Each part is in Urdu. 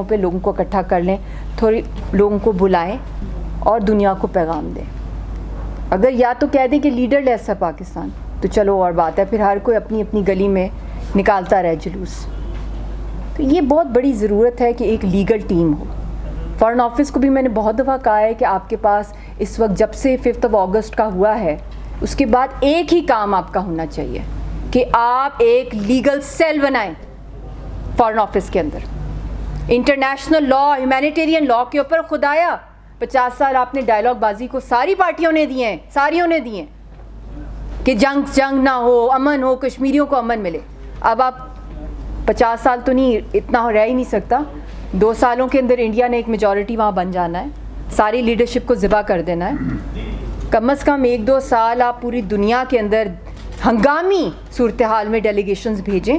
پہ لوگوں کو اکٹھا کر لیں, تھوڑی لوگوں کو بلائیں اور دنیا کو پیغام دیں. اگر یا تو کہہ دیں کہ لیڈر لیس ہے پاکستان تو چلو اور بات ہے, پھر ہر کوئی اپنی اپنی گلی میں نکالتا رہے جلوس. تو یہ بہت بڑی ضرورت ہے کہ ایک لیگل ٹیم ہو. فارن آفس کو بھی میں نے بہت دفعہ کہا ہے کہ آپ کے پاس اس وقت جب سے 5 اگست کا ہوا ہے اس کے بعد ایک ہی کام آپ کا ہونا چاہیے کہ آپ ایک لیگل سیل بنائیں فارن آفس کے اندر. انٹرنیشنل لا, ہیومینیٹیرین لا کے اوپر خدایا 50 سال آپ نے ڈائلاگ بازی کو ساری پارٹیوں نے دیے ہیں, ساریوں نے دیے ہیں کہ جنگ نہ ہو, امن ہو, کشمیریوں کو امن ملے. اب آپ 50 سال تو نہیں, اتنا رہ ہی نہیں سکتا. 2 سالوں کے اندر انڈیا نے ایک میجورٹی وہاں بن جانا ہے, ساری لیڈرشپ کو ذبح کر دینا ہے. کم از کم 1-2 سال آپ پوری دنیا کے اندر ہنگامی صورتحال میں ڈیلیگیشنز بھیجیں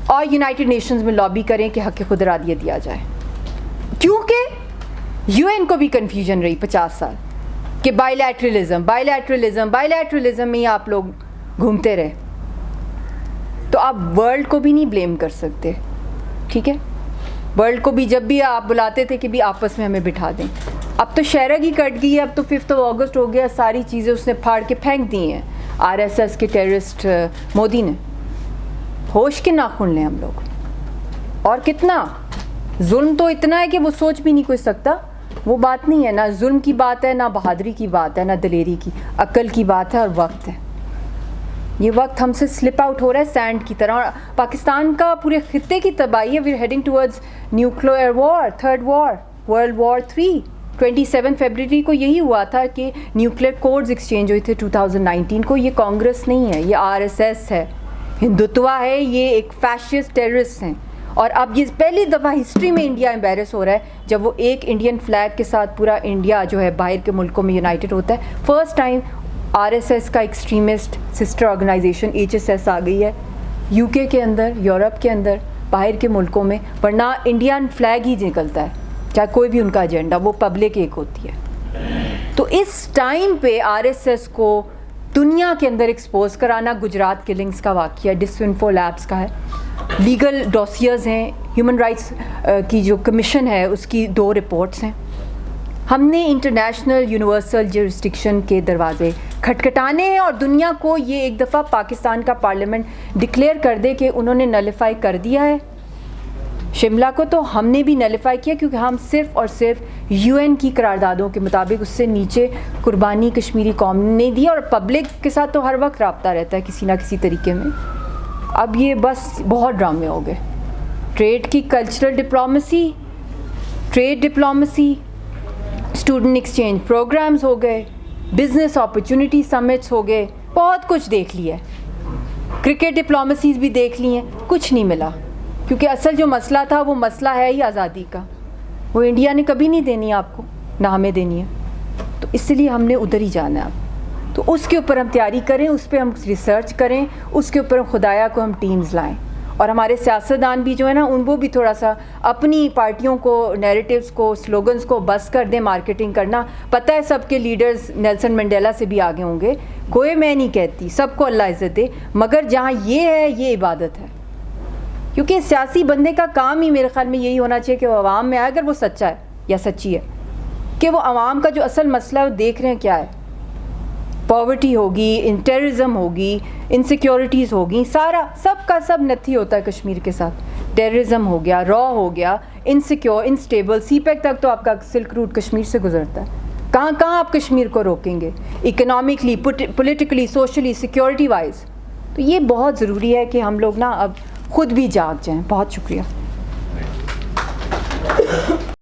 اور یونائٹڈ نیشنز میں لابی کریں کہ حق خود ارادیت دیا جائے. کیونکہ یو این کو بھی کنفیوژن رہی 50 سال کہ بائی لیٹرلزم میں ہی آپ لوگ گھومتے رہے. تو آپ ورلڈ کو بھی نہیں بلیم کر سکتے, ٹھیک ہے. ورلڈ کو بھی جب بھی آپ بلاتے تھے کہ بھی آپس میں ہمیں بٹھا دیں. اب تو شہرگ ہی کٹ گئی ہے, اب تو 5 اگست ہو گیا, ساری چیزیں اس نے پھاڑ کے پھینک دی ہیں RSS کے ٹیررسٹ مودی نے. ہوش کے ناخن لیں ہم لوگ. اور کتنا ظلم تو اتنا ہے کہ وہ سوچ بھی نہیں کوئی سکتا. وہ بات نہیں ہے, نہ ظلم کی بات ہے, نہ بہادری کی بات ہے, نہ دلیری کی, عقل کی بات ہے اور وقت ہے. یہ وقت ہم سے سلپ آؤٹ ہو رہا ہے سینڈ کی طرح, اور پاکستان کا پورے خطے کی تباہی ہے. We are heading towards nuclear war, 3rd war, world war 3. 27 February کو یہی ہوا تھا کہ نیوکلیئر کوڈز ایکسچینج ہوئے تھے 2019 کو. یہ کانگریس نہیں ہے, یہ RSS ہے, ہندوتوا ہے, یہ ایک فیشسٹ ٹیررسٹ ہیں. اور اب یہ پہلی دفعہ ہسٹری میں انڈیا امبیرس ہو رہا ہے جب وہ ایک انڈین فلیگ کے ساتھ پورا انڈیا جو ہے باہر کے ملکوں میں یونائٹڈ ہوتا ہے. فرسٹ ٹائم RSS کا ایکسٹریمسٹ سسٹر آرگنائزیشن HSS آ گئی ہے UK کے اندر, یورپ کے اندر, باہر کے ملکوں میں. ورنہ انڈین فلیگ ہی نکلتا ہے چاہے کوئی بھی ان کا ایجنڈا, وہ پبلک ایک ہوتی ہے. تو اس ٹائم پہ RSS کو دنیا کے اندر ایکسپوز کرانا, گجرات کلنگز کا واقعہ ڈسانفو لیبس کا ہے, لیگل ڈوسیئرز ہیں, ہیومن رائٹس کی جو کمیشن ہے اس کی 2 رپورٹس ہیں. ہم نے انٹرنیشنل یونیورسل جورسڈکشن کے دروازے کھٹکھٹانے ہیں, اور دنیا کو یہ ایک دفعہ پاکستان کا پارلیمنٹ ڈکلیئر کر دے کہ انہوں نے نلیفائی کر دیا ہے. شملہ کو تو ہم نے بھی نلیفائی کیا کیونکہ ہم صرف اور صرف UN کی قراردادوں کے مطابق اس سے نیچے قربانی کشمیری قوم نے دی, اور پبلک کے ساتھ تو ہر وقت رابطہ رہتا ہے کسی نہ کسی طریقے میں. اب یہ بس بہت ڈرامے ہو گئے. ٹریڈ کی cultural diplomacy, trade diplomacy, student exchange programs ہو گئے, بزنس اپرچونٹی سمٹس ہو گئے, بہت کچھ دیکھ لیا ہے. کرکٹ ڈپلومیسیز بھی دیکھ لی ہیں, کچھ نہیں ملا. کیونکہ اصل جو مسئلہ تھا وہ مسئلہ ہے ہی آزادی کا, وہ انڈیا نے کبھی نہیں دینی آپ کو, نہ ہمیں دینی ہے. تو اس لیے ہم نے ادھر ہی جانا ہے اب. تو اس کے اوپر ہم تیاری کریں, اس پہ ہم ریسرچ کریں, اس کے اوپر خدایا کو ہم ٹیمز لائیں. اور ہمارے سیاستدان بھی جو ہے نا, ان کو بھی تھوڑا سا اپنی پارٹیوں کو, نیریٹیوز کو, سلوگنز کو بس کر دیں مارکیٹنگ کرنا. پتہ ہے سب کے لیڈرز نیلسن منڈیلا سے بھی آگے ہوں گے, کوئی میں نہیں کہتی, سب کو اللہ عزت دے, مگر جہاں یہ ہے یہ عبادت ہے. کیونکہ سیاسی بندے کا کام ہی میرے خیال میں یہی ہونا چاہیے کہ وہ عوام میں آئے, اگر وہ سچا ہے یا سچی ہے, کہ وہ عوام کا جو اصل مسئلہ ہے وہ دیکھ رہے ہیں کیا ہے. پاورٹی ہوگی, ٹیررزم ہوگی, انسیکیورٹیز ہوگی, سارا سب کا سب نتھی ہوتا ہے کشمیر کے ساتھ. ٹیررزم ہو گیا, را ہو گیا, انسیکیور, انسٹیبل. CPEC تک تو آپ کا سلک روٹ کشمیر سے گزرتا ہے. کہاں کہاں آپ کشمیر کو روکیں گے economically, politically, socially, security wise. تو یہ بہت ضروری ہے کہ ہم لوگ نا اب خود بھی جاگ جائیں. بہت شکریہ.